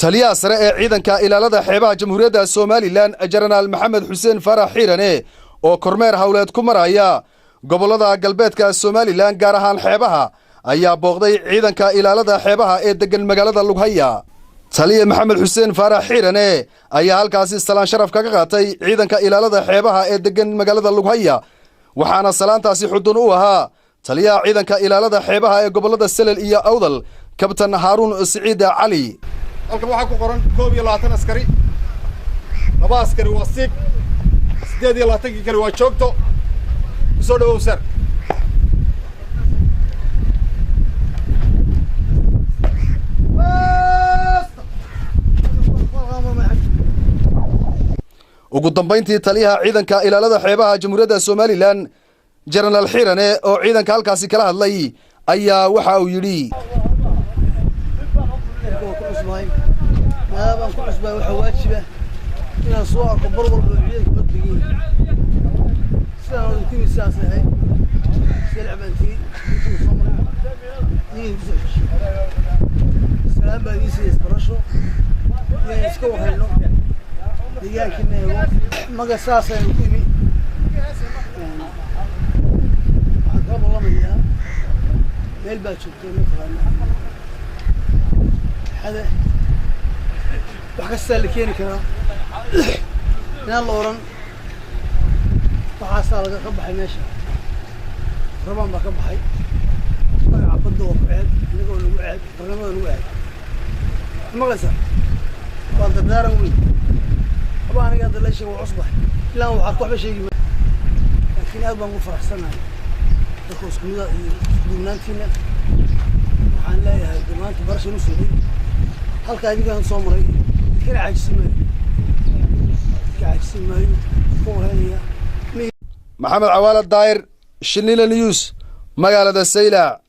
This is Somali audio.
taliyaha sare ee ciidanka ilaalada xeebaha Jamhuuriyadda Soomaaliland General Maxamed Xuseen Farax Xiirane oo kormeer hawleed ku maraya gobolada galbeedka Soomaaliland gaar ahaan xeebaha ayaa booqday ciidanka ilaalada xeebaha ee degan magaalada Lughaya. taliye Maxamed Xuseen Farax Xiirane ayaa halkaasi salaan sharaf kaga qaatay ciidanka ilaalada xeebaha ee degan magaalada Lughaya waxaana salaantaasi xudun u ahaa taliyaha ciidanka ilaalada xeebaha ee gobolada Salel iyo Awdal Kabtan Haarun Saciid Cali. halkan waxa ku qoran 22 askari, 2 askari waa siig, 28 kale waa joogto. soo dhawow sar. ugu dambeyntii taliyaha ciidanka ilaalada xeebaha Jamhuuriyadda Soomaaliland General Xiirane oo ciidanka halkaasi kala hadlay ayaa waxa uu yiri ما بنكون عصبة وحواجبة إن صوار كبر والبعيد بدقين سنة وكم ساسة هاي سلعب أنتي صمر نيجي بزوج سلام بقيس يسكرشوا يسكوا هالنوع دقيقة كنا يوم ما قصاصة وكمي عقاب الله مليا ميل باتشوتي مثلا هذا وحكسر لكيني كذا نال لورن وحاسة لقى قبحي ماشي ربما ما قبحي ما عبده وقعد نقول وقعد برنامج وقعد ما قصر بعد الدار وين أبغى أنا قاعد ليش هو عصبة لا هو حقه بشيء لكن أبغى مفرح سنة تخص كذا دونان فينا وحن لا يا دونان تبرش نسوي هل كان يجي عن صمري كل عجز ماي محمد عوال الداير شنيل نيوز مقالة السيلة.